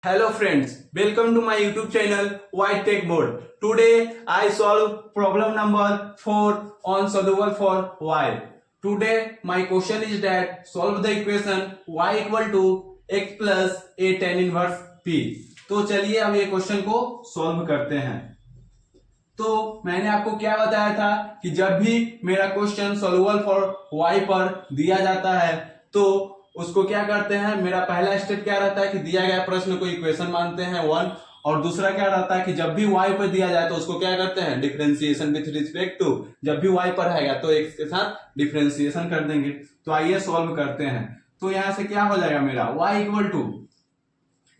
Hello friends, welcome to my YouTube channel White Tech Board. Today I solve problem number 4 on soluble for y. Today my question is that solve the equation y equal to x plus a tan inverse p. तो चलिए अब ये question को solve करते हैं। तो मैंने आपको क्या बताया था कि जब भी मेरा क्वेश्चन सॉल्युबल फॉर y पर दिया जाता है तो उसको क्या करते हैं, मेरा पहला स्टेप क्या रहता है कि दिया गया प्रश्न को इक्वेशन मानते हैं 1, और दूसरा क्या रहता है कि जब भी y पर दिया जाए तो उसको क्या करते हैं, डिफरेंशिएशन विथ रिस्पेक्ट टू, जब भी y पर आएगा तो x के साथ डिफरेंशिएशन कर देंगे। तो आइए सॉल्व करते हैं। तो यहां से क्या हो जाएगा मेरा y equal to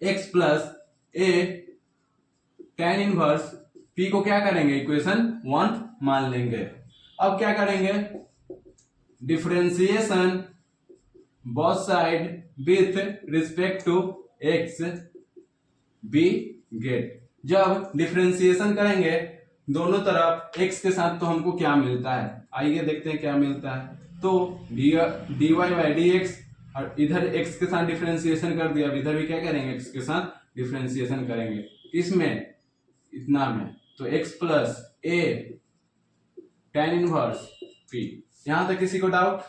X plus A tan inverse p को क्या करेंगे, इक्वेशन 1 मान लेंगे। अब क्या करेंगे, differentiation both side with respect to x we get. जब डिफरेंशिएशन करेंगे दोनों तरफ x के साथ तो हमको क्या मिलता है, आइए देखते हैं क्या मिलता है। तो dy बाई डी एक्स, और इधर x के साथ डिफरेंशिएशन कर दिया, इधर भी क्या करेंगे, x के साथ डिफरेंशिएशन करेंगे। इसमें इतना में तो x plus A tan inverse p। यहां तक किसी को डाउट?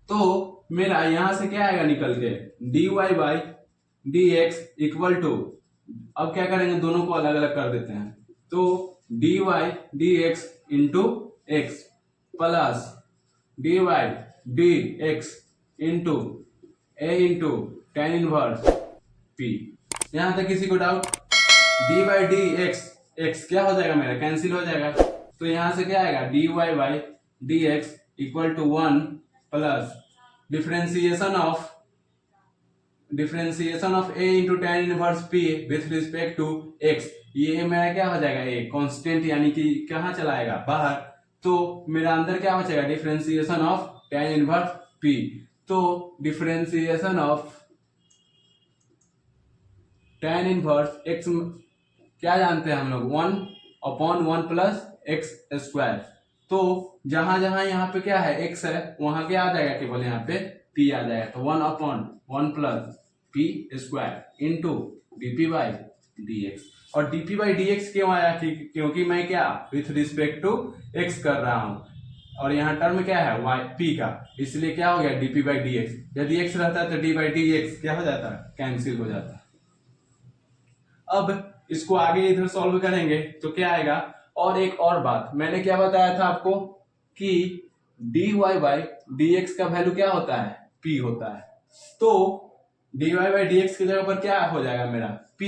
तो मेरा यहां से क्या आएगा निकल के, dy by D X equal to, अब क्या करेंगे, दोनों को अलग अलग कर देते हैं। तो dy d x into x plus dy d x into a into tan inverse p। यहां तक किसी को doubt? dy by D x क्या हो जाएगा मेरा, कैंसिल हो जाएगा। तो यहां से क्या आएगा, dy by D X equal to 1 plus differentiation of a into tan inverse p with respect to x। ये मेरा क्या हो जाएगा, a कांस्टेंट, यानी कि कहाँ चला आएगा, बाहर। तो मेरा अंदर क्या बचेगा, differentiation of tan inverse p। तो differentiation of tan inverse x क्या जानते हैं हम लोग, 1/1 प्लस एक्स स्क्वायर। तो जहां जहां यहाँ पे क्या है, x है, वहां क्या आ जाएगा, केवल यहाँ पे p आ जाएगा। तो 1/1 plus P square into DP by D x. और डीपी बाई डी एक्स क्यों आया, क्योंकि मैं क्या विथ रिस्पेक्ट टू x कर रहा हूं, और यहाँ टर्म क्या है y p का, इसलिए क्या हो गया डीपी बाई डी एक्स। यदि x रहता है तो डी बाई डी एक्स क्या हो जाता है, कैंसिल हो जाता है। अब इसको आगे इधर सॉल्व करेंगे तो क्या आएगा। और एक और बात मैंने क्या बताया था आपको कि dy बाई डी एक्स का वैल्यू क्या होता है, p होता है। तो dy बाई डी एक्स की जगह पर क्या हो जाएगा मेरा, p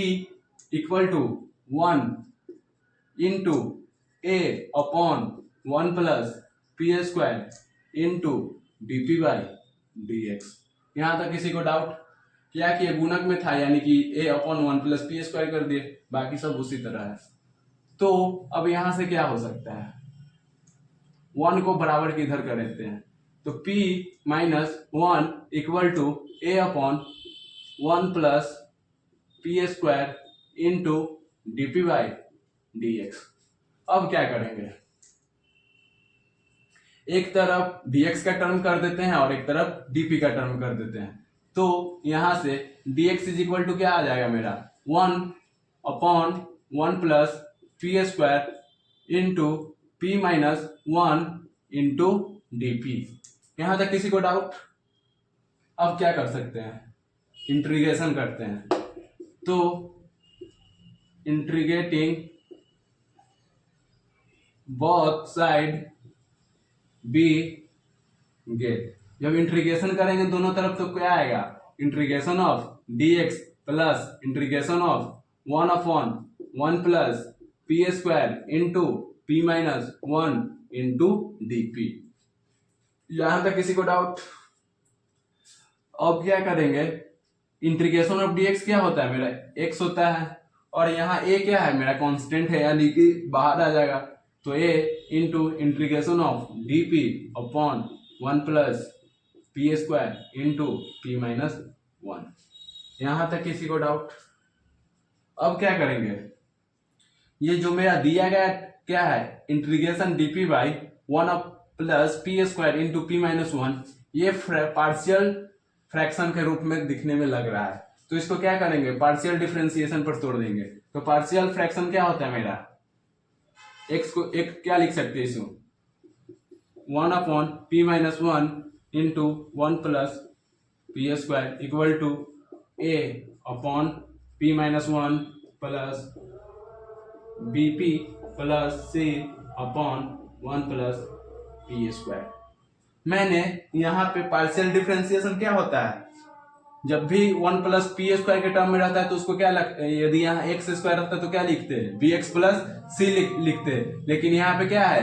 equal to 1 into A upon 1 plus P square into DP by D X. यहां तक किसी को डाउट? क्या कि ये गुणक में था, यानी कि a/1 प्लस पी स्क्वायर कर दिए, बाकी सब उसी तरह है। तो अब यहां से क्या हो सकता है, 1 को बराबर की इधर कर देते हैं। तो p minus 1 equal to a/1 plus P square into DP by D X. अब क्या करेंगे, एक तरफ dx का टर्म कर देते हैं और एक तरफ dp का टर्म कर देते हैं। तो यहां से dx इज इक्वल टू क्या आ जाएगा मेरा, 1/1 plus P square into P minus 1 into DP. यहां तक किसी को डाउट? अब क्या कर सकते हैं, इंटीग्रेशन करते हैं। तो integrating both side we get. जब इंटीग्रेशन करेंगे दोनों तरफ तो क्या आएगा, integration of dx plus integration of 1/1 plus P square into P minus 1 into DP. यहां तक किसी को डाउट? अब क्या करेंगे, इंटीग्रेशन ऑफ dx क्या होता है मेरा, x होता है, और यहाँ a क्या है मेरा, कांस्टेंट है, यानी कि बाहर आ जाएगा। तो a into integration of dp upon 1 plus P square into P minus 1। यहां तक किसी को डाउट? अब क्या करेंगे, ये जो मेरा दिया गया क्या है, integration dp by 1 plus P square into P minus 1, ये पार्शियल फ्रैक्शन के रूप में दिखने में लग रहा है। तो इसको क्या करेंगे, पार्शियल डिफरेंशिएशन पर तोड़ देंगे। तो पार्शियल फ्रैक्शन क्या होता है मेरा, एक्स को एक क्या लिख सकते हैं इसको, 1/p-1 into 1 plus P square equal to a/p-1 plus bp plus c/1 plus P square. मैंने यहाँ पे पार्शियल डिफरेंशिएशन क्या होता है, जब भी 1 प्लस पी स्क्वायर के टर्म में रहता है तो उसको क्या यदि यहाँ एक्स स्क्वायर रहता है तो क्या लिखते हैं, बी एक्स प्लस सी लिखते हैं। लेकिन यहाँ पे क्या है,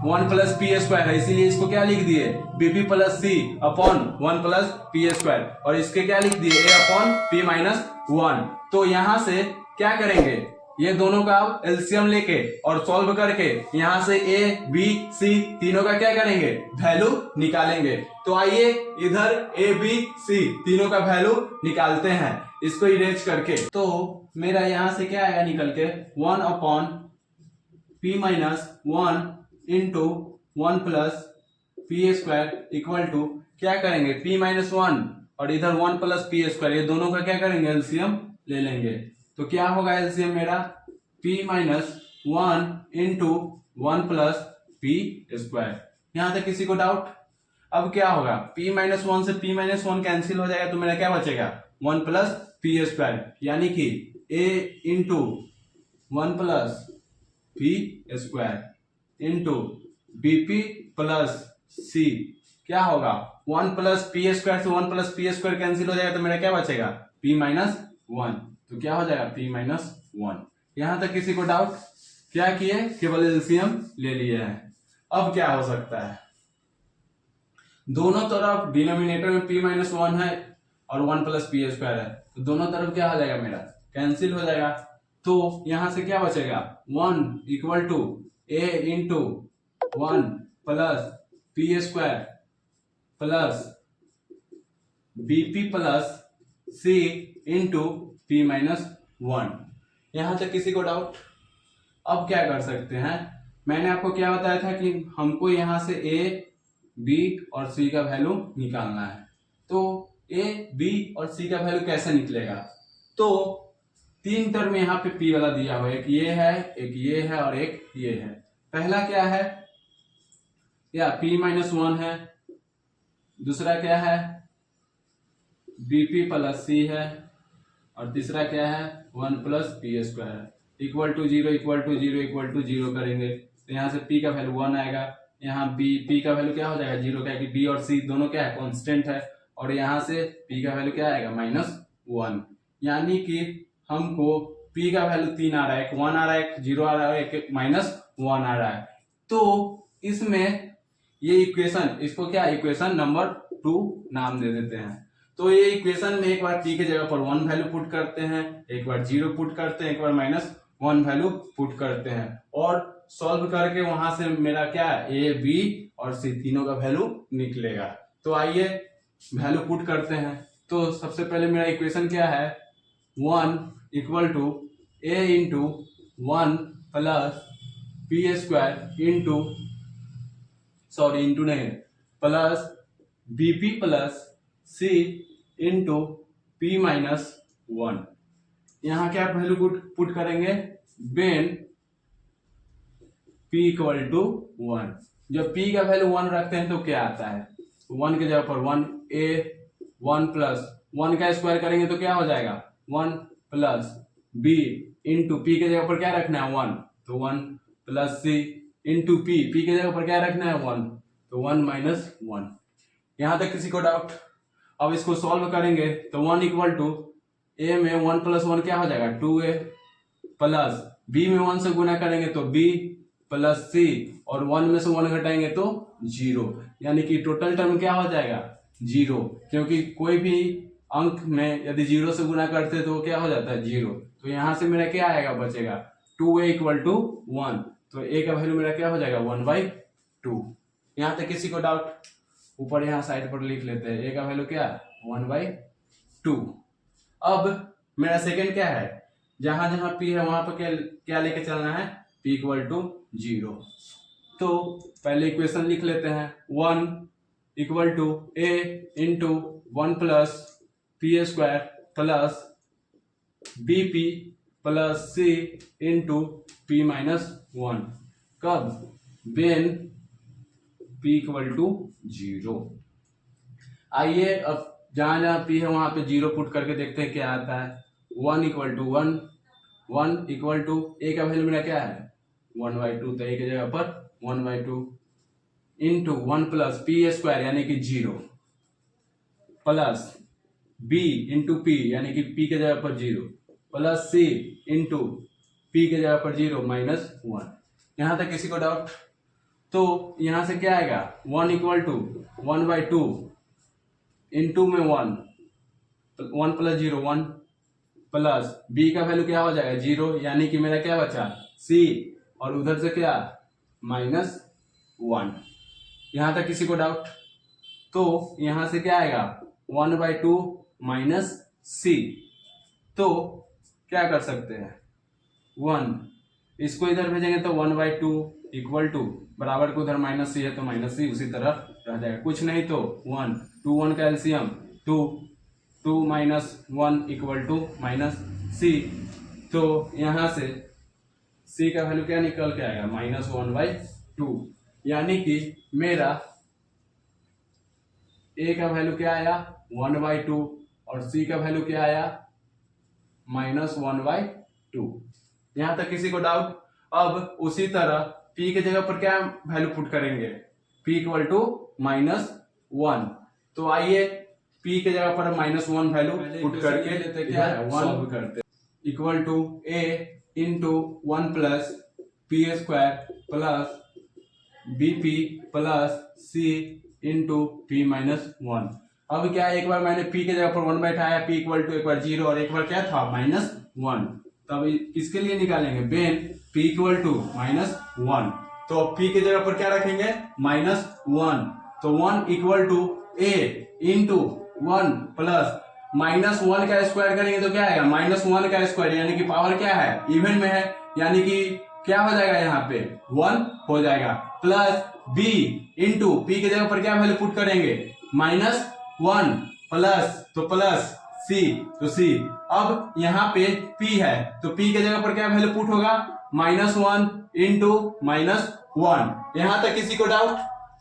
1 प्लस पी स्क्वायर है, इसीलिए इसको क्या लिख दिए, बीपी प्लस सी अपॉन 1 प्लस पी स्क्वायर, और इसके क्या लिख दिए, ए अपॉन पी माइनस 1। तो यहां से क्या करेंगे, ये दोनों का एलसीएम लेके और सॉल्व करके यहां से ए बी सी तीनों का क्या करेंगे, वैल्यू निकालेंगे। तो आइए इधर ए बी सी तीनों का वैल्यू निकालते हैं इसको इरेज करके। तो मेरा यहां से क्या आएगा निकल के, 1/p-1 into 1 plus P square equal to क्या करेंगे, p-1 और इधर 1 प्लस पी स्क्वायर, ये दोनों का क्या करेंगे, एलसीएम ले लेंगे। तो क्या होगा एलसीएम मेरा, p-1 into 1 plus P square. यहां तक किसी को डाउट? अब क्या होगा, p-1 से p-1 कैंसिल हो जाएगा तो मेरा क्या बचेगा, 1 प्लस पी स्क्वायर, यानी कि a into 1 plus P square into b p plus c क्या होगा, 1 प्लस पी स्क्वायर से 1 प्लस पी स्क्वायर कैंसिल हो जाएगा तो मेरा क्या बचेगा, p-1। तो क्या हो जाएगा, p-1। यहां तक किसी को डाउट? क्या किए, केवल एलसीएम ले लिए हैं। अब क्या हो सकता है, दोनों तरफ डिनोमिनेटर में p-1 है और 1 प्लस पी स्क्वायर है, तो दोनों तरफ क्या हो जाएगा मेरा, कैंसिल हो जाएगा। तो यहां से क्या बचेगा, 1 equal to a into 1 plus P square plus BP plus C into p-1। यहां तक किसी को डाउट? अब क्या कर सकते हैं, मैंने आपको क्या बताया था कि हमको यहां से a b और c का वैल्यू निकालना है। तो a b और c का वैल्यू कैसे निकलेगा, तो 3 टर्म यहाँ पे p वाला दिया हुआ है, एक ये है, एक ये है और एक ये है। पहला क्या है, या p-1 है, दूसरा क्या है, bp प्लस c है, और तीसरा क्या है, 1 plus P square equal to 0 equal to 0 equal to 0 करेंगे तो यहाँ से p का वैल्यू 1 आएगा, यहाँ p का वैल्यू क्या हो जाएगा 0 का, कि b और c दोनों क्या है, कांस्टेंट है, और यहाँ से p का वैल्यू क्या आएगा, -1। यानी कि हमको p का वैल्यू 3 आ रहा है, एक 1 आ रहा है, एक 0 आ रहा है, एक -1 आ रहा है। तो इसमें ये इक्वेशन, इसको क्या इक्वेशन नंबर 2 नाम दे देते हैं। तो ये इक्वेशन में एक बार t के जगह पर 1 वैल्यू पुट करते हैं, एक बार 0 पुट करते हैं, एक बार -1 वैल्यू पुट करते हैं, और सॉल्व करके वहां से मेरा क्या a b और c तीनों का वैल्यू निकलेगा। तो आइए वैल्यू पुट करते हैं। तो सबसे पहले मेरा इक्वेशन क्या है, 1 equal to a into 1 plus P square into नहीं प्लस बीपी प्लस सी इंटू p-1। यहां क्या वैल्यू पुट करेंगे, वेन p इक्वल टू 1। जब p का वैल्यू 1 रखते हैं तो क्या आता है, 1 के जगह पर 1 a 1 प्लस 1 का स्क्वायर करेंगे तो क्या हो जाएगा, 1 प्लस b इंटू p के जगह पर क्या रखना है 1, तो 1 प्लस c इंटू p के जगह पर क्या रखना है 1, तो 1 -1। यहां तक किसी को डाउट? अब इसको सॉल्व करेंगे तो 1 इक्वल टू a में 1 प्लस 1 क्या हो जाएगा 2a, प्लस b में 1 से गुना करेंगे तो b प्लस c, और 1 में से 1 घटाएंगे तो 0, यानी कि टोटल टर्म क्या हो जाएगा 0, क्योंकि कोई भी अंक में यदि 0 से गुना करते तो क्या हो जाता है 0। तो यहां से मेरा क्या आएगा, बचेगा 2a इक्वल टू 1, तो a का वैल्यू मेरा क्या हो जाएगा 1/2। यहां तक किसी को डाउट? ऊपर यहाँ साइड पर लिख लेते हैं, a का वैल्यू क्या 1/2। अब मेरा सेकंड क्या है, जहां जहां p है वहां पर क्या लेके चलना है, p इक्वल टू 0। तो पहले इक्वेशन लिख लेते हैं, 1 equal to a into 1 plus P square plus B P plus C into P minus one. कब? When p equal to 0। आइए अब जहां जहां पी है वहां पे 0 पुट करके देखते हैं क्या आता है। 1 इक्वल टू 1, 1 इक्वल टू ए का वैल्यू मेरा क्या है 1/2, तो ए की जगह पर 1/2 इंटू 1 प्लस पी स्क्वायर यानी कि 0 प्लस बी इंटू पी यानी कि पी के जगह पर 0 प्लस सी इंटू पी के जगह पर 0 माइनस 1। यहां तक किसी को डाउट? तो यहां से क्या आएगा 1 इक्वल टू 1/2 इंटू में 1 प्लस 0 1 प्लस बी का वैल्यू क्या हो जाएगा 0 यानी कि मेरा क्या बचा सी और उधर से क्या माइनस 1। यहां तक किसी को डाउट? तो यहां से क्या आएगा 1/2 माइनस सी। तो क्या कर सकते हैं 1 इसको इधर भेजेंगे तो 1/2 इक्वल टू बराबर को उधर माइनस सी है तो माइनस सी उसी तरह रह जाएगा। कुछ नहीं तो 1 2 1 का LCM 2 2 minus 1 equal to minus c. तो यहां से सी का वैल्यू क्या निकल के आएगा -1/2 यानी कि मेरा ए का वैल्यू क्या आया 1/2 और सी का वैल्यू क्या आया -1/2। यहां तक किसी को डाउट? अब उसी तरह p के जगह पर क्या वैल्यू पुट करेंगे p इक्वल टू -1। तो आइए p के जगह पर -1 वैल्यू पुट करके लेते क्या है 1 करते equal to a into 1 plus P square plus B P plus C into P minus 1। अब क्या एक बार मैंने p के जगह पर 1 बैठाया p इक्वल टू एक बार 0 और एक बार क्या था -1। तब किसके लिए निकालेंगे वेन p इक्वल टू -1। तो p के जगह पर क्या रखेंगे -1। तो 1 equal to a into 1 plus -1 का स्क्वायर करेंगे तो क्या आएगा -1 का स्क्वायर यानी कि पावर क्या है इवन में है यानी कि क्या हो जाएगा यहाँ पे 1 हो जाएगा प्लस b इंटू पी के जगह पर क्या वैल्यू पुट करेंगे -1 प्लस तो प्लस c तो c। अब यहाँ पे p है तो p के जगह पर क्या वैल्यू पुट होगा -1 इंटू -1। यहां तक किसी को डाउट?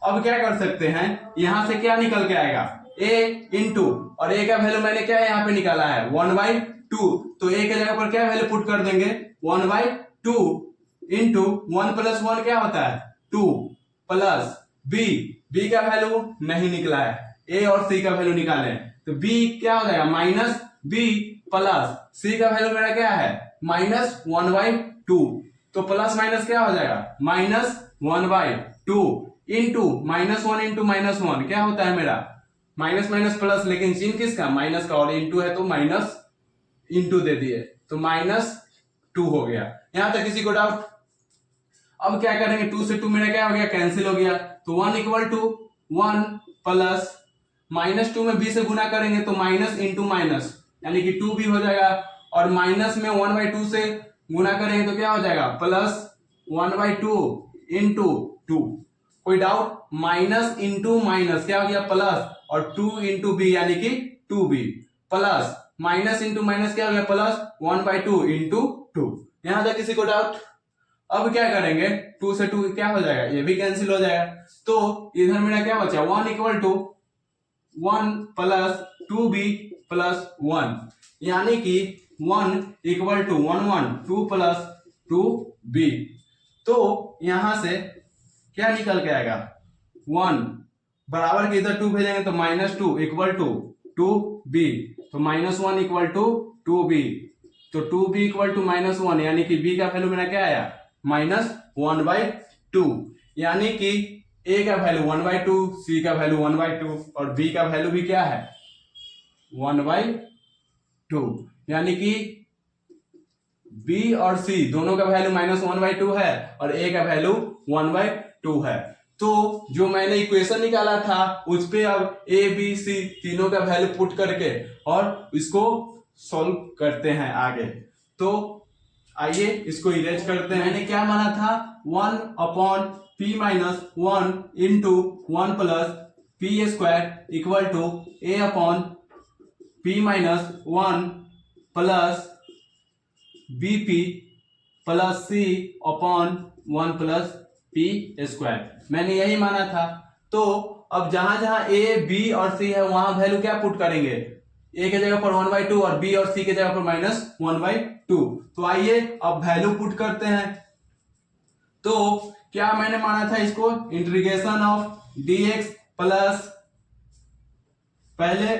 अब क्या कर सकते हैं यहां से क्या निकल के आएगा a इंटू और a का वैल्यू मैंने क्या यहाँ पे निकाला है 1/2 तो a के जगह पर क्या वैल्यू पुट कर देंगे 1/2 इंटू 1 प्लस 1 क्या होता है 2 प्लस b का वैल्यू नहीं निकला है a और c का वैल्यू निकाले तो b क्या हो जाएगा -b प्लस c का वैल्यू मेरा क्या है -1/2 तो प्लस माइनस क्या हो जाएगा -1/2 इंटू -1 इंटू -1 क्या होता है मेरा माइनस माइनस प्लस लेकिन चिन्ह किसका माइनस का और इंटू है तो माइनस इंटू दे दिए तो -2 हो गया। यहां तक किसी को डाउट? अब क्या करेंगे 2 से 2 मेरा क्या हो गया कैंसिल हो गया तो 1 इक्वल टू 1 प्लस -2 में b से गुना करेंगे तो माइनस इंटू माइनस यानी कि 2b हो जाएगा और माइनस में 1/2 से गुना करेंगे तो क्या हो जाएगा प्लस 1/2 इंटू 2। कोई डाउट? माइनस इंटू माइनस क्या हो गया प्लस और 2 इंटू बी यानी कि 2b plus minus into minus क्या हो गया प्लस 1/2 इंटू 2। यहां तक किसी को डाउट? अब क्या करेंगे 2 से 2 क्या हो जाएगा ये भी कैंसिल हो जाएगा तो इधर मेरा क्या बचा 1 equal to 1 plus 2b plus 1 यानी कि 1 इक्वल टू 1 1 2 प्लस 2b। तो यहां से क्या निकल के आएगा 1 बराबर के इधर 2 भेजेंगे तो -2 इक्वल टू 2b तो -1 इक्वल टू 2b तो 2b इक्वल टू -1 यानी कि b का वैल्यू मेरा क्या आया -1/2 यानी कि a का वैल्यू 1/2 c का वैल्यू 1/2 और b का वैल्यू भी क्या है 1/2 यानी कि b और c दोनों का वैल्यू -1/2 है और a का वैल्यू 1/2 है। तो जो मैंने इक्वेशन निकाला था उस पे अब a b c तीनों का वैल्यू पुट करके और इसको सॉल्व करते हैं आगे। तो आइए इसको इरेज करते हैं। मैंने क्या माना था 1/p - 1 into 1 plus p square equal to a upon p minus 1 plus bp plus c upon 1 plus P square, मैंने यही माना था। तो अब जहां जहां a b और c है वहां वैल्यू क्या पुट करेंगे, a के जगह पर 1/2 और b और c के जगह पर -1/2। तो आइए अब वैल्यू पुट करते हैं। तो क्या मैंने माना था इसको, इंटीग्रेशन ऑफ dx प्लस, पहले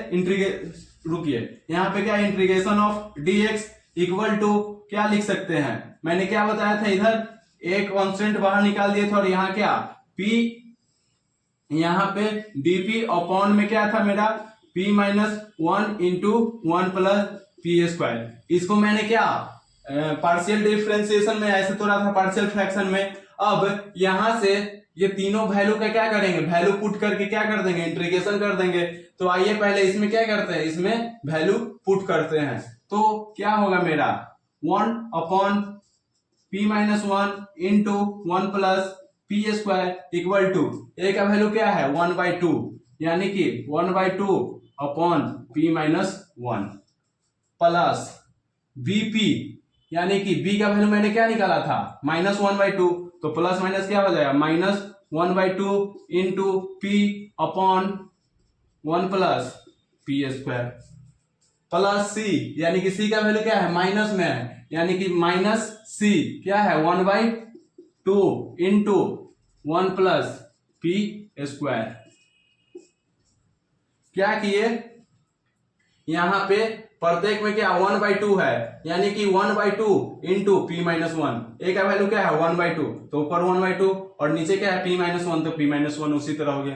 रुकिए, यहाँ पे क्या integration of dx equal to क्या लिख सकते हैं, मैंने क्या बताया था, इधर एक कांस्टेंट बाहर निकाल दिए थे और यहाँ क्या p, यहाँ पे dp अपॉन में क्या था मेरा p minus 1 into 1 plus P square. इसको मैंने क्या पार्शियल डिफरेंशिएशन में ऐसे तो रहा था पार्शियल फ्रैक्शन में। अब यहां से ये तीनों वैल्यू का क्या करेंगे, वैल्यू पुट करके क्या कर देंगे, इंटीग्रेशन कर देंगे। तो आइए पहले इसमें क्या करते हैं, इसमें वैल्यू पुट करते हैं। तो क्या होगा मेरा 1 upon p minus 1 into 1 plus P square equal to a का वैल्यू क्या है 1/2, यानी कि 1/2 upon p minus 1 plus bp, यानी कि b का वैल्यू मैंने क्या निकाला था -1/2, तो प्लस माइनस क्या हो जाएगा -1/2 into p upon 1 plus P square plus c, यानी कि c का वैल्यू क्या है माइनस में है, यानी कि माइनस c क्या है 1/2 इंटू 1 प्लस पी स्क्वायर। क्या किए, यहां पे प्रत्येक में क्या 1/2 है, यानी कि 1/2 इंटू पी माइनस 1, ए का वैल्यू क्या है 1/2, तो ऊपर 1/2 और नीचे क्या है p माइनस 1, तो p माइनस 1 उसी तरह हो गया,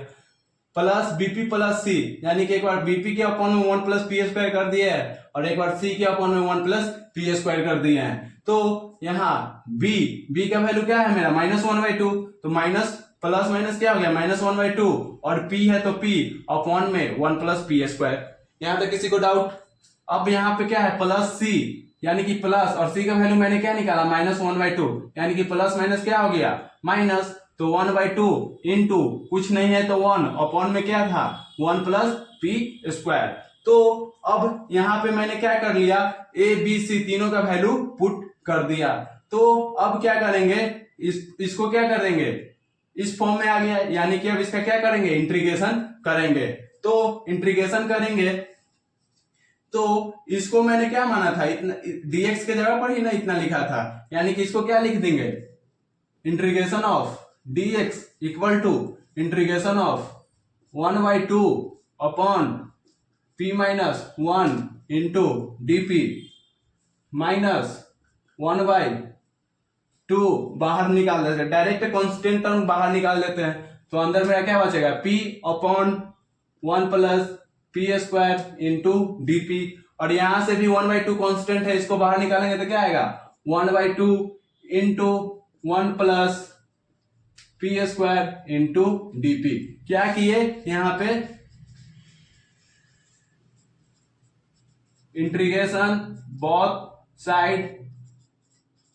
प्लस bp प्लस c, यानी कि एक बार bp के अपॉन में 1 प्लस पी स्क्वायर कर दिए है और एक बार c के अपॉन में 1 प्लस पी स्क्वायर कर दिए हैं। तो यहाँ b का वैल्यू क्या है मेरा -1/2, तो माइनस प्लस माइनस क्या हो गया -1/2 और p है तो p अपॉन में 1 प्लस पी स्क्वायर। यहाँ तक किसी को डाउट? अब यहाँ पे क्या है प्लस c, यानी कि प्लस, और c का वैल्यू मैंने क्या निकाला -1/2, यानी कि प्लस माइनस क्या हो गया माइनस, तो 1/2 इंटू कुछ नहीं है तो 1 अपॉन में क्या था 1 प्लस पी स्क्वायर। तो अब यहाँ पे मैंने क्या कर लिया, a b c तीनों का वैल्यू पुट कर दिया। तो अब क्या करेंगे, इसको क्या करेंगे, इस फॉर्म में आ गया, यानी कि अब इसका क्या करेंगे इंटीग्रेशन करेंगे। तो इंटीग्रेशन करेंगे तो इसको मैंने क्या माना था, इतना dx के जगह पर ही ना इतना लिखा था, यानी कि इसको क्या लिख देंगे, integration of dx equal to integration of 1/2 upon p minus 1 into dp minus 1/2 बाहर निकाल देते हैं, डायरेक्ट कांस्टेंट टर्म बाहर निकाल देते हैं, तो अंदर मेरा क्या बचेगा p upon 1 plus P square into dp, और यहां से भी 1/2 कांस्टेंट है, इसको बाहर निकालेंगे तो क्या आएगा 1/2 into 1 plus P square into dp। क्या किए, यहां पे integration both side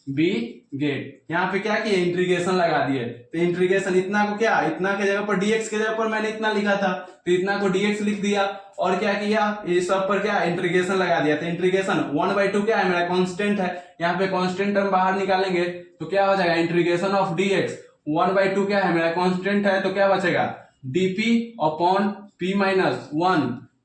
we get, यहाँ पे क्या किए इंटीग्रेशन लगा दिए। तो इंटीग्रेशन इतना को क्या, इतना के जगह पर dx के जगह पर मैंने इतना लिखा था, तो इतना को dx लिख दिया और क्या किया, ये सब पर क्या इंटीग्रेशन लगा दिया। तो इंटीग्रेशन 1/2 क्या है मेरा कांस्टेंट है, यहाँ पे कांस्टेंट टर्म बाहर निकालेंगे तो क्या हो जाएगा इंटीग्रेशन ऑफ dx, 1/2 क्या है मेरा कांस्टेंट है, तो क्या बचेगा dp अपॉन p माइनस 1,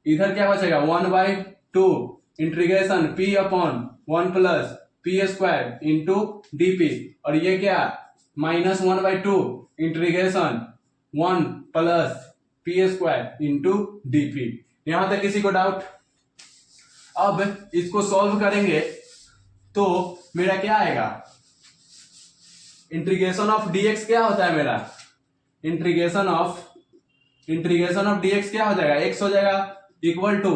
इधर क्या बचेगा 1/2 integration p upon 1 plus P square into dp, और ये क्या -1/2 integration 1 plus P square into dp। यहां तक किसी को डाउट? अब इसको सॉल्व करेंगे तो मेरा क्या आएगा, इंटीग्रेशन ऑफ dx क्या होता है मेरा, इंटीग्रेशन ऑफ dx क्या हो जाएगा, x हो जाएगा इक्वल टू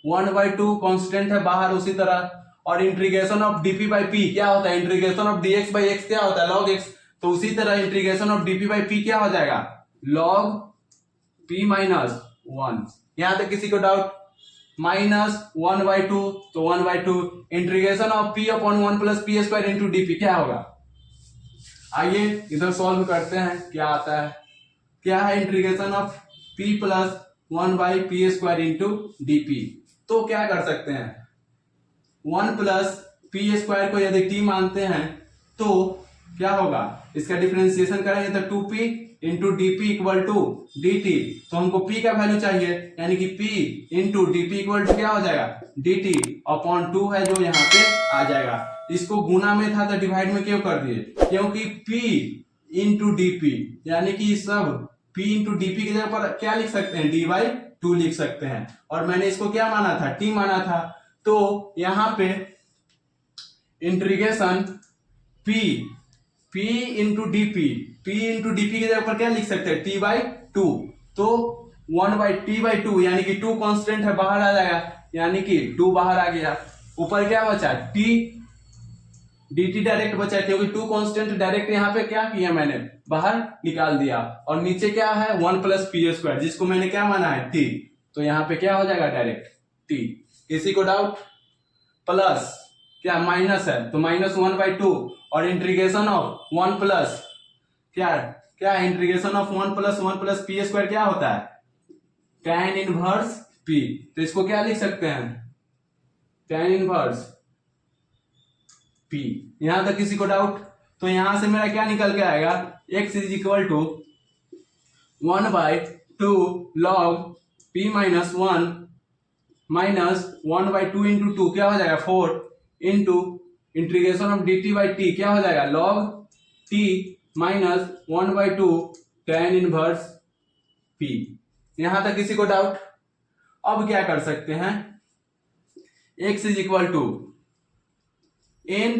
1/2 कांस्टेंट है बाहर उसी तरह, और integration of dp by p क्या होता है, integration of dx by x क्या होता है log x, तो उसी तरह integration of dp by p क्या हो जाएगा log p माइनस 1। यहां तक किसी को डाउट? -1/2 तो 1/2 integration of p upon 1 plus P square into dp क्या होगा। आइए इधर सॉल्व करते हैं क्या आता है। क्या है integration of p plus 1 by P square into dp, तो क्या कर सकते हैं, 1 प्लस पी स्क्वायर को यदि टी मानते हैं तो क्या होगा, इसका डिफरेंशिएशन करेंगे तो 2p into D P equal to D T. तो हमको p का वैल्यू चाहिए, यानी कि p into D P equal to क्या हो जाएगा, डी टी अपॉन 2 है जो यहाँ पे आ जाएगा। इसको गुना में था तो डिवाइड में क्यों कर दिए, क्योंकि p इंटू डी पी, यानी कि सब p इंटू डी पी की जगह पर क्या लिख सकते हैं, d/2 लिख सकते हैं। और मैंने इसको क्या माना था, t माना था। तो यहाँ पे integration p into D P की जगह पर क्या लिख सकते हैं, t/2। तो 1/t/2 यानी कि 2 कांस्टेंट है, बाहर आ जाएगा, यानी कि 2 बाहर आ गया। ऊपर क्या बचा, t dt डायरेक्ट बचा, क्योंकि 2 कांस्टेंट डायरेक्ट यहाँ पे क्या किया मैंने, बाहर निकाल दिया। और नीचे क्या है, 1 प्लस पी स्क्वायर, जिसको मैंने क्या माना है, t। तो यहाँ पे क्या हो जाएगा, डायरेक्ट t। किसी को डाउट, प्लस क्या माइनस है तो -1/2 और इंटीग्रेशन ऑफ 1 प्लस क्या integration of 1 plus P square क्या होता है, tan इनवर्स p। तो इसको क्या लिख सकते हैं, tan इनवर्स p। यहां तक किसी को डाउट, तो यहां से मेरा क्या निकल के आएगा, x is equal to 1/2 log p minus 1 minus 1/2 into 2 क्या हो जाएगा, 4 इंटू इंटीग्रेशन ऑफ dt/t क्या हो जाएगा, log t minus 1/2 tan inverse p। यहां तक किसी को डाउट। अब क्या कर सकते हैं, x is equal to n,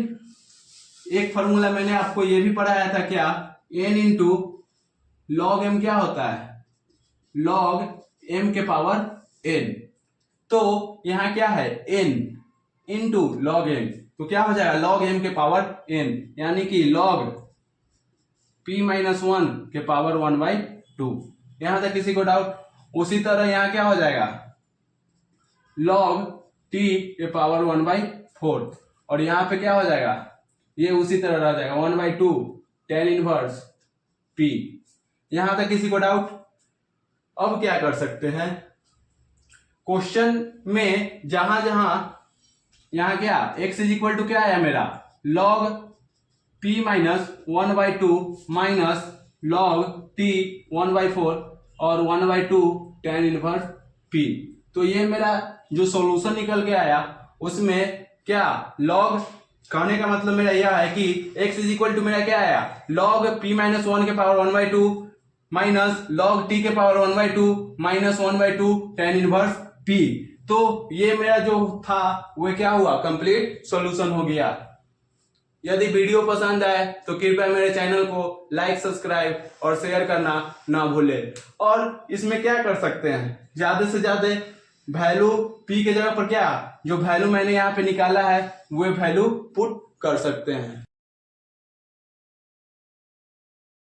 एक फॉर्मूला मैंने आपको ये भी पढ़ाया था, क्या, n इंटू लॉग m क्या होता है, log m के पावर n। तो यहां क्या है, n इंटू लॉग m, तो क्या हो जाएगा, log m के पावर n, यानी कि log p माइनस 1 के पावर 1/2। यहां तक किसी को डाउट। उसी तरह यहां क्या हो जाएगा, log t के पावर 1/4, और यहां पे क्या हो जाएगा, ये उसी तरह रह जाएगा 1/2 tan इनवर्स p। यहां तक किसी को डाउट। अब क्या कर सकते हैं, क्वेश्चन में जहां यहां क्या x इज इक्वल टू क्या आया मेरा, log p minus 1/2 minus log t 1/4 और 1/2 tan इनवर्स p। तो ये मेरा जो सॉल्यूशन निकल के आया उसमें क्या, log, कहने का मतलब मेरा यह है कि x इज इक्वल टू मेरा क्या आया, log p माइनस 1 के पावर 1/2 माइनस log t के power 1/2 minus 1/2 tan inverse p। तो ये मेरा जो था वो क्या हुआ, कंप्लीट सॉल्यूशन हो गया। यदि वीडियो पसंद आए तो कृपया मेरे चैनल को लाइक, सब्सक्राइब और शेयर करना ना भूलें। और इसमें क्या कर सकते हैं, ज्यादा से ज्यादा वैल्यू p के जगह पर क्या, जो वैल्यू मैंने यहाँ पे निकाला है वो वैल्यू पुट कर सकते हैं।